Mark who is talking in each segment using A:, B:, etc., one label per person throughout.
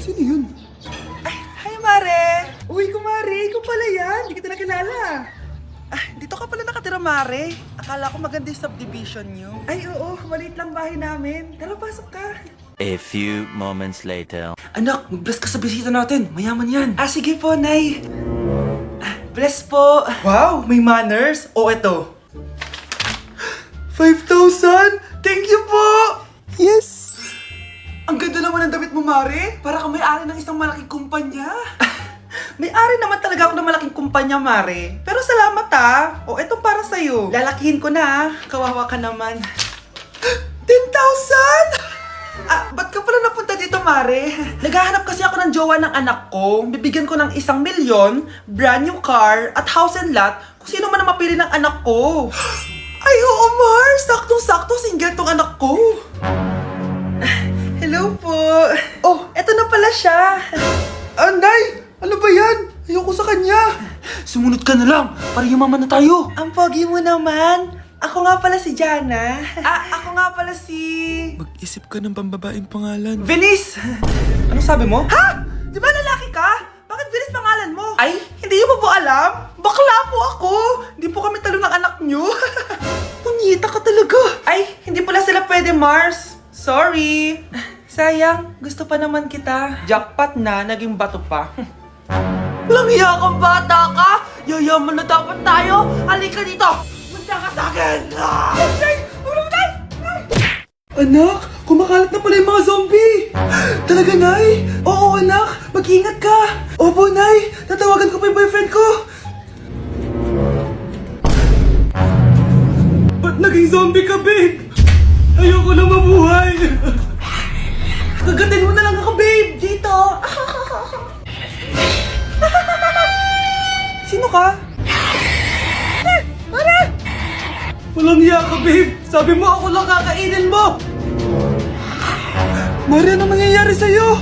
A: Sino yun? Ay, hi Mare! Uy, kumare, ikaw pala yan. Hindi kita nakilala. Ah, dito ka pala nakatira, Mare. Akala ko maganda yung subdivision nyo. Ay, oo. Maliit lang bahay namin. Tara, pasok ka.
B: A few moments later.
A: Anak, mag-bless ka sa bisita natin. Mayaman yan. Ah, sige po, Nay. Ah, bless po. Wow, may manners. O, eto. 5,000? Thank you po! Yes! Ang ganda naman ng damit mo, Mare. Para kang may-ari ng isang malaking kumpanya. May-ari naman talaga ako ng malaking kumpanya, Mare. Pero salamat O, etong para sa'yo. Lalakihin ko na Kawawa ka naman. 10,000? Ah, ba't ka pala napunta dito, Mare? Naghahanap kasi ako ng jowa ng anak ko. Bibigyan ko ng 1 milyon, brand new car, at house and lot kung sino man ang mapili ng anak ko. Ay, oo, Mar! Saktong-sakto, single tong anak ko. Hello po. Oh, eto na pala siya. Nay! Ano ba yan? Ayoko sa kanya. Sumunod ka na lang para yumaman na tayo. Ang pogi mo naman. Ako nga pala si Jana. Ako nga pala si...
C: Mag-isip ka ng pambabaeng pangalan.
A: Venice! Ano sabi mo? Ha? Di ba lalaki ka? Bakit Venice pangalan mo? Ay, hindi mo po alam? Bakla po ako! Hindi po kami talo ng anak nyo. Punyita ka talaga. Ay, hindi pala sila pwede, Mars. Sorry. Sayang, gusto pa naman kita. Jackpot na, naging bato pa. Walang hiya kang bata ka! Yayaman na dapat tayo! Halika dito! Punta ka sa akin! Ay! Ulong tayo! Anak, kumakalat na pala yung mga zombie! Talaga, Nay? Oo, anak! Mag-ingat ka! Opo, Nay! Tatawagan ko pa yung boyfriend ko! Ba't naging zombie ka, babe? Ayoko na mabuhay! Kagatin mo na lang ako, babe! Dito! Sino ka? Walang hiya ka, babe! Sabi mo ako lang kakainin mo! Mari, ano nangyayari sa'yo?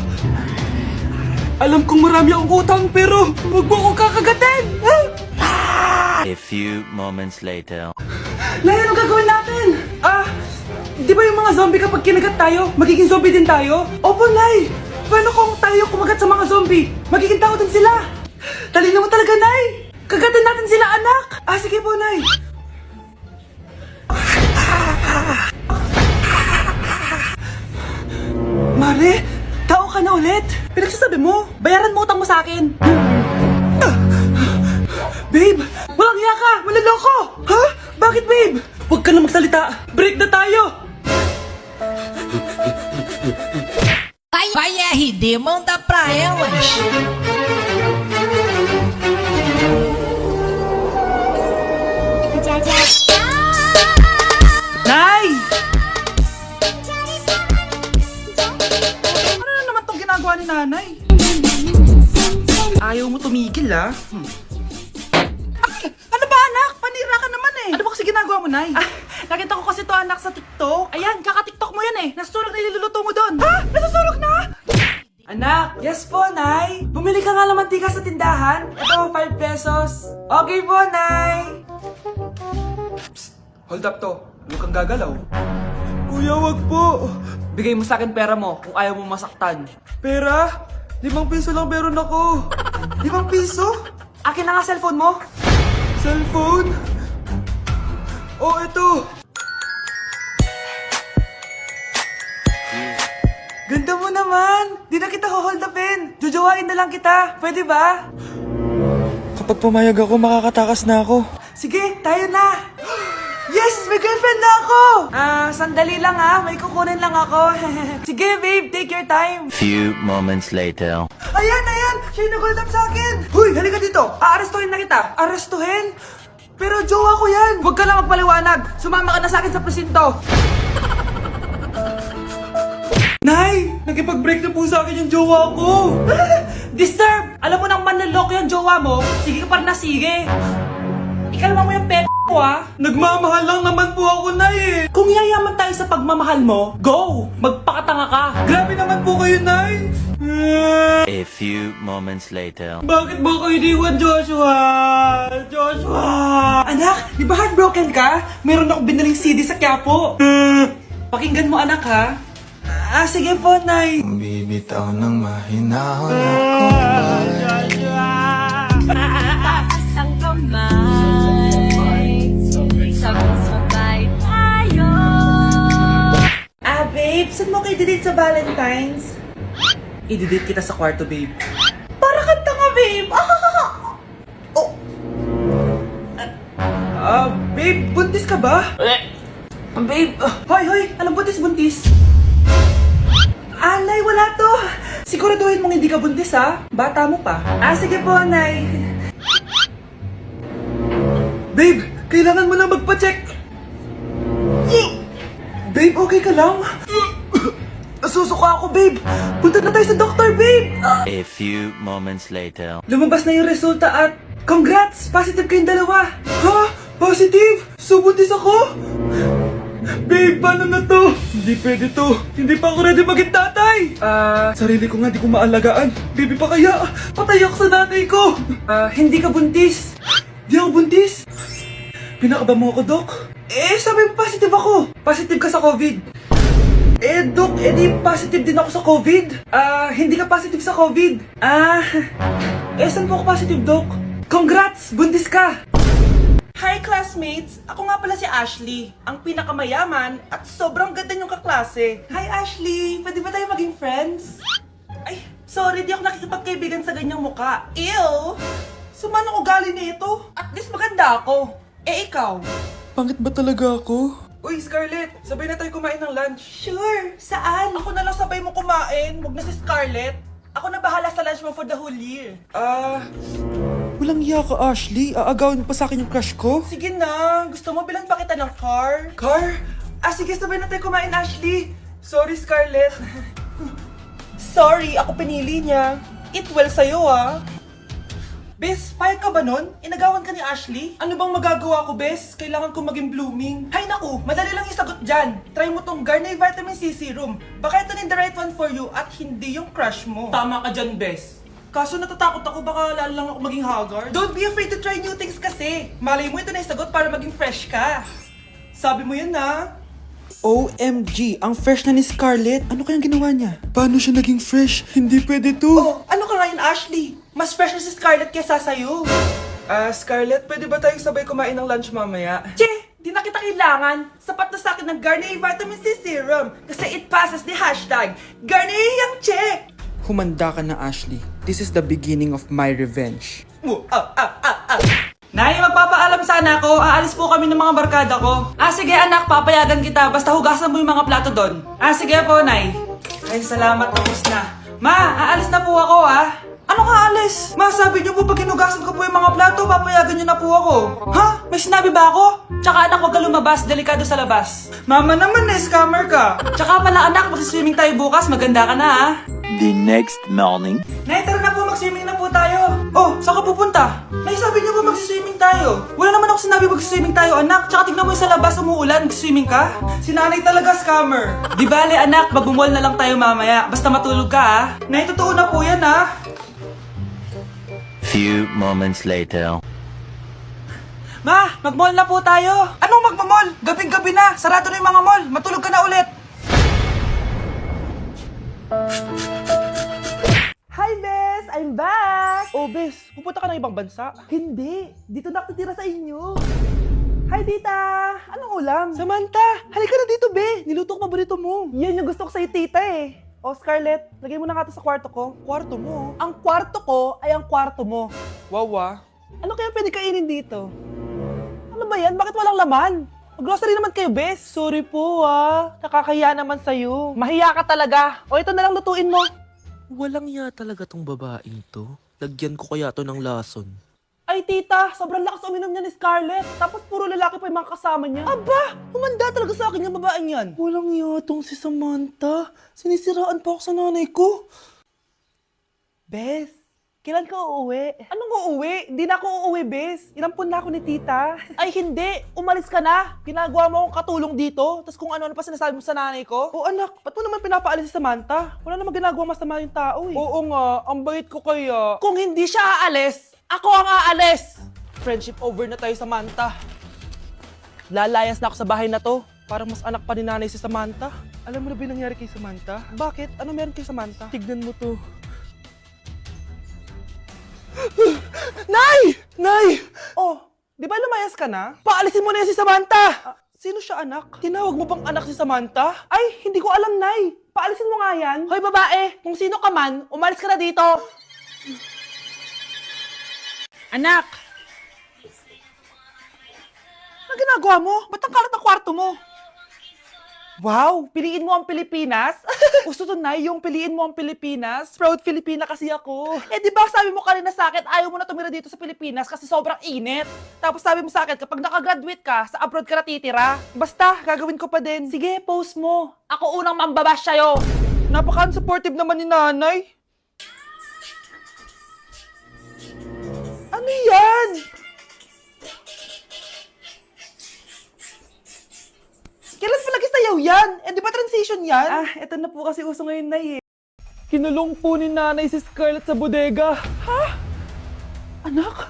A: Alam kong marami akong utang pero huwag mo akong kakagatin!
B: A few moments later.
A: Nay, ano gagawin natin? Di ba yung mga zombie kapag kinagat tayo, magiging zombie din tayo? Opo, Nay! Paano kung tayo kumagat sa mga zombie? Magiging tao din sila! Talino mo talaga, Nay! Kagatin natin sila, anak! Sige po, Nay! Mare, tao ka na ulit? Pinagsasabi mo, bayaran mo utang mo sa akin. Babe, walang hiya ka! Maloloko! Ha? Bakit, babe? Huwag ka na magsalita! Break na tayo!
D: Vai RD, manda pra elas.
A: Nay! Ano na naman tong ginagawa ni Nanay? Ayaw mo tumigil, Ay! Ano ba, anak? Panira ka naman Ano ba kasi ginagawa mo, Nay? Nakita ko kasi to, anak, sa TikTok. Ayan, kaka-TikTok mo yan Nasusunog na iluluto mo doon. Ha? Nasusunog na? Anak, yes po, Nay. Bumili ka nga ng mantika sa tindahan. Ito, 5 pesos. Okay po, Nay. Psst, hold up to. Huwag kang gagalaw.
C: Kuya, wag po.
A: Bigay mo sa akin pera mo kung ayaw mo masaktan.
C: Pera? 5 piso lang meron ako.
A: 5 piso? Akin na nga cellphone mo.
C: Cellphone? Oh, ito.
A: Ganda mo naman. Di na kita hold upin. Jojowain na lang kita. Pwede ba?
C: Kapag pumayag ako, makakatakas na ako.
A: Sige, tayo na. Yes! May girlfriend na ako! Sandali lang may kukunin lang ako. Sige, babe, take your time.
B: Few moments later.
A: Ayan! Siya yung nag-hold up sa akin. Huy, halika dito. Aarestuhin na kita. Arestuhin? Pero jowa ko yan. Huwag ka lang magpaliwanag. Sumama ka na sa akin sa presinto.
C: Nay! Nakipag-break na po sa akin yung jowa ko.
A: Disturb! Alam mo nang manloloko yung jowa mo. Sige ka pa rin na sige. Ikalma mo yung ko
C: Nagmamahal lang naman po ako, Nay
A: Kung yayaman tayo sa pagmamahal mo, go! Magpakatanga ka!
C: Grabe naman po kayo, Nay!
B: A few moments later.
C: Bakit ba kayo iniwan, Joshua?
A: Anak, di ba heartbroken ka? Meron ako binaling CD sa Quiapo. Pakinggan mo, anak, ha? Sige po, Nay.
C: Bibitaw ng mahinahon ako.
E: Taas ang kamay, sabay-sabay tayo.
A: Babe, saan mo kayo didate sa Valentine's? I-didate kita sa kwarto, babe. Para kanta nga, babe! Oh! Babe, buntis ka ba? Babe, hoy! Anong buntis? Nay, wala to! Siguraduhin mong hindi ka buntis, ha? Bata mo pa. Sige po, Nay. Babe, kailangan mo lang magpa-check. Babe, okay ka lang? Nasusuka ako, babe. Punta na tayo sa doktor, babe.
B: A few moments later.
A: Lumabas na yung resulta at congrats! Positive kayong dalawa. Ha? Positive? So buntis ako? Babe, paano na to? Hindi pwede to. Hindi pa ako ready maging tatay. Sarili ko nga di ko maalagaan. Baby pa kaya? Patay ako sa nanay ko. Hindi ka buntis. Di ako buntis? Pinakaba mo ako, Dok? Sabi mo positive ako. Positive ka sa COVID. Dok, di positive din ako sa COVID. Hindi ka positive sa COVID. Saan po ako positive, Dok? Congrats! Buntis ka! Hi, classmates! Ako nga pala si Ashley, ang pinakamayaman at sobrang ganda niyong kaklase. Hi, Ashley! Pwede ba tayo maging friends? Ay, sorry, di ako nakikipagkaibigan sa ganyang muka. Ew! Sumanong ugali nito. At least maganda ako. Ikaw?
C: Pangit ba talaga ako?
A: Uy, Scarlett! Sabay na tayo kumain ng lunch. Sure! Saan? Ako na lang sabay mo kumain. Huwag na si Scarlett. Ako na bahala sa lunch mo for the whole year.
C: Walang iya ka, Ashley. Aagawin mo pa sa akin yung crush ko.
A: Sige na. Gusto mo bilan pa kita ng car? Car? Sige, sabay na tayo kumain, Ashley. Sorry, Scarlett. Sorry, ako pinili niya. Eat well sa'yo, Bes, payag ka ba nun? Inagawan ka ni Ashley? Ano bang magagawa ko, Bes? Kailangan ko maging blooming. Hay naku, madali lang isagot dyan. Try mo tong Garnier Vitamin C Serum. Baka ito na the right one for you at hindi yung crush mo. Tama ka dyan, Bes. Kaso natatakot ako, baka lalo lang ako maging haggard. Don't be afraid to try new things kasi. Malay mo ito na isagot para maging fresh ka. Sabi mo yun na.
C: OMG, ang fresh na ni Scarlett. Ano kayang ginawa niya? Paano siya naging fresh? Hindi pwede to.
A: Ano ka ngayon, Ashley? Mas fresh na si Scarlett kesa sa'yo. Scarlett, pwede ba tayong sabay kumain ng lunch mamaya? Che! Di na kita kailangan. Sapat na sa akin ng Garnier Vitamin C Serum. Kasi it passes the hashtag Garnier Yang Che!
C: Humanda ka na, Ashley. This is the beginning of my revenge.
A: Nay, magpapaalam sana ako. Aalis po kami ng mga barkada ko. Sige anak, papayagan kita. Basta hugasan mo yung mga plato doon. Sige po, Nay. Ay, salamat. Tapos na. Ma, aalis na po ako, Ano ka alis? Ma, sabi niyo po pag hinugasan ko po yung mga plato, papayagan niyo na po ako. Ha? May sinabi ba ako? Tsaka anak, huwag ka lumabas. Delikado sa labas. Mama naman, scammer ka. Tsaka pala anak, magsiswimming tayo bukas. Maganda ka na,
B: The next morning.
A: Nay, tara na po, mag-swimming na po tayo. Saan ka pupunta? Nay, sabi niyo po mag-swimming tayo. Wala naman ako sinabi mag-swimming tayo, anak. Tsaka tignan mo yung sa labas, umuulan, mag-swimming ka. Si nanay talaga scammer. Di bale, anak, magbumol na lang tayo mamaya. Basta matulog ka, Nay, totoo na po yan,
B: Few moments later.
A: Ma, mag-mall na po tayo. Anong mag-mall? Gabing-gabi na. Sarado na yung mga mall. Matulog ka na ulit. Hi, Bes! I'm back! Bes, pupunta ka ng ibang bansa? Hindi. Dito na ako titira sa inyo. Hi, tita! Anong ulam? Samantha! Halika na dito, be! Niluto ko paborito mo. Yan yung gusto ko sa'yo, tita, Scarlett, lagay mo na nga to sa kwarto ko. Kwarto mo? Ang kwarto ko ay ang kwarto mo.
C: Wawa.
A: Ano kaya pwede kainin dito? Ano ba yan? Bakit walang laman? Mag-grocery naman kayo, bes. Sorry po, Nakakahiya naman sa'yo. Mahiya ka talaga. Ito na lang lutuin mo.
F: Walang ya talaga tong babaeng to. Lagyan ko kaya to ng lason.
A: Ay, tita, sobrang lakas uminom niya ni Scarlett. Tapos puro lalaki pa yung mga kasama niya. Aba, humanda talaga sa akin yung babaeng yan.
C: Walang yatong si Samantha. Sinisiraan pa ako sa nanay ko.
A: Bes, kailan ka uuwi? Anong uuwi? Hindi na ako uuwi, Bes. Inampun na ako ni tita. Ay, hindi. Umalis ka na. Ginagawa mo akong katulong dito. Tapos kung ano-ano pa sinasabi mo sa nanay ko. Anak, ba't mo naman pinapaalis si Samantha? Wala naman ginagawa masama yung tao, Oo nga, ang bait ko kaya. Kung hindi siya aalis, ako ang aalis! Friendship over na tayo, Samantha. Lalayas na ako sa bahay na to. Parang mas anak pa ni nanay si Samantha. Alam mo na ba yung nangyari kay Samantha? Bakit? Ano meron kay Samantha? Tignan mo to. Nay! Nay! Oh, di ba lumayas ka na? Paalisin mo na yan si Samantha! Sino siya, anak? Tinawag mo bang anak si Samantha? Ay, hindi ko alam, Nay. Paalisin mo nga yan. Hoy, babae! Kung sino ka man, umalis ka na dito! Anak! Ano ginagawa mo? Ba't ang kalat ng kwarto mo? Wow! Piliin mo ang Pilipinas? Gusto to, Nay, yung piliin mo ang Pilipinas? Proud Filipina kasi ako. Eh, di ba sabi mo kanina sa akin, ayaw mo na tumira dito sa Pilipinas kasi sobrang init. Tapos sabi mo sa akin, kapag nakagraduate ka, sa abroad ka na titira. Basta, gagawin ko pa din. Sige, post mo. Ako unang mambabash sa'yo. Napaka-supportive naman ni nanay. Ano yan? Kailan palagi sayaw yan? Eh, di ba transition yan? Ah, eto na po kasi uso ngayon, Nay, eh. Kinulong po ni nanay si Scarlett sa bodega. Ha? Anak?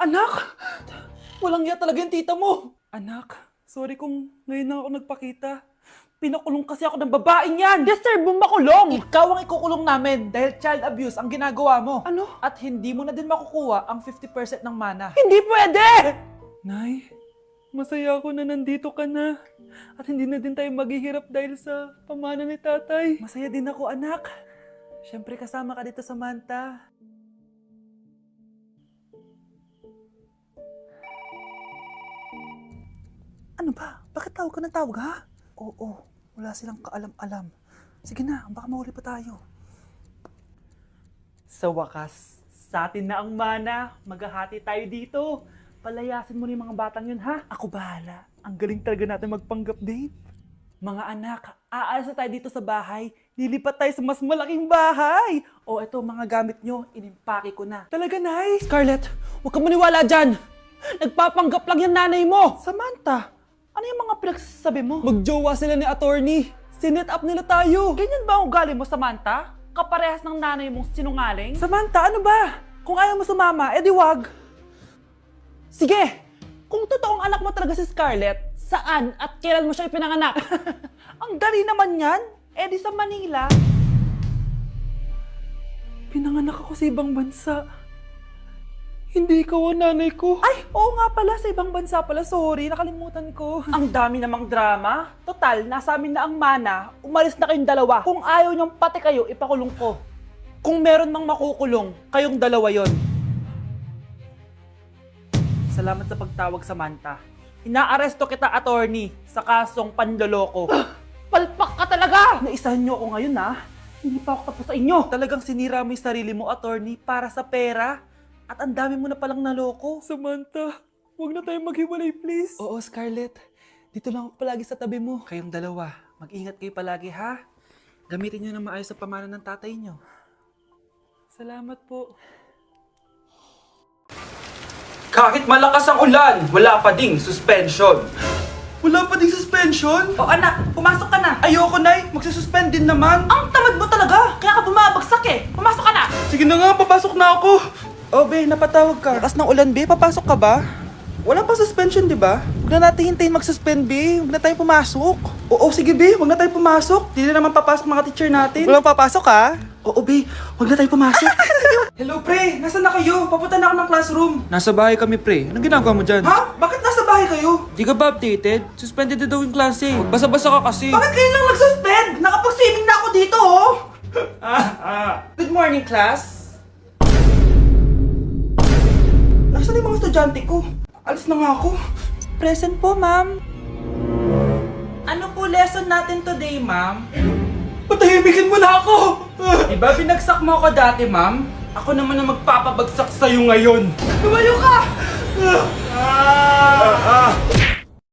A: Anak? Walang iya talaga yung tita mo. Anak, sorry kung ngayon lang ako nagpakita. Pinakulong kasi ako ng babaeng yan! Deserve mo makulong! Ikaw ang ikukulong namin dahil child abuse ang ginagawa mo. Ano? At hindi mo na din makukuha ang 50% ng mana. Hindi pwede! Nay, masaya ako na nandito ka na. At hindi na din tayo maghihirap dahil sa pamana ni tatay. Masaya din ako, anak. Siyempre kasama ka dito, Samantha. Ano ba? Bakit tawag ka ng tawag, ha? Oo, wala silang kaalam-alam. Sige na, baka mahuli pa tayo. Sa wakas, sa atin na ang mana. Maghahati tayo dito. Palayasin mo na yung mga batang yun, ha? Ako bahala. Ang galing talaga natin magpanggap, babe. Mga anak, aalis na tayo dito sa bahay. Lilipat tayo sa mas malaking bahay. O eto, mga gamit nyo, inimpake ko na. Talaga, Nay? Scarlett, huwag ka maniwala dyan. Nagpapanggap lang yung nanay mo. Samantha, ano yung mga pinagsasabi mo? Magjowa sila ni attorney. Sinet up nila tayo. Ganyan ba ang ugali mo, Samantha? Kaparehas ng nanay mong sinungaling? Samantha, ano ba? Kung ayaw mo sumama, edi wag. Sige, kung totoong anak mo talaga si Scarlett, saan at kailan mo siya ipinanganak? Ang dali naman yan. Edi sa Manila. Pinanganak ako sa ibang bansa. Hindi ikaw ang nanay ko. Ay, oo nga pala, sa ibang bansa pala. Sorry, nakalimutan ko. Ang dami namang drama. Total, nasa amin na ang mana. Umalis na kayong dalawa. Kung ayaw niyong pati kayo, ipakulong ko. Kung meron mang makukulong, kayong dalawa yon. Salamat sa pagtawag, Samantha. Inaaresto kita, attorney, sa kasong panloloko. Palpak ka talaga! Naisahan niyo ako ngayon, ha? Hindi pa ako tapos sa inyo. Talagang sinira mo yung sarili mo, attorney, para sa pera. At ang dami mo na palang naloko. Samantha, huwag na tayong maghiwalay, please. Oo, Scarlett. Dito lang ako palagi sa tabi mo. Kayong dalawa, mag-ingat kayo palagi, ha? Gamitin nyo na maayos sa pamana ng tatay nyo. Salamat po.
C: Kahit malakas ang ulan, wala pa ding suspension. Wala pa ding suspension?
A: O anak, pumasok ka na.
C: Ayoko, Nay. Magsususpend din naman.
A: Ang tamad mo talaga. Kaya ka bumabagsak eh. Pumasok ka na.
C: Sige na nga, papasok na ako. Oh, be, napatawag ka. Lakas ng ulan, be. Papasok ka ba? Wala pang suspension, di ba? Huwag na natin hintayin mag-suspend, be. Huwag na tayo pumasok. Oo, sige, be. Huwag na tayo pumasok. Hindi na naman papasok mga teacher natin. Walang papasok, ha? Oo, be. Huwag na tayo pumasok. Hello, pre. Nasaan na kayo? Papunta na ako ng classroom. Nasa bahay kami, pre. Anong ginagawa mo dyan? Ha? Bakit nasa bahay kayo? Di ka ba updated? Suspended na daw yung klase. Basa-basa ka kasi.
A: Bakit kayo lang nag-suspend? Nakapag-swimming na ako dito, oh. Good morning, class. Nasaan yung mga estudyante ko? Alis na nga ako. Present po, ma'am. Ano po lesson natin today, ma'am? Patahimikin mo na ako! Diba binagsak mo ako dati, ma'am? Ako naman ang magpapabagsak sa'yo ngayon. Lumayo ka!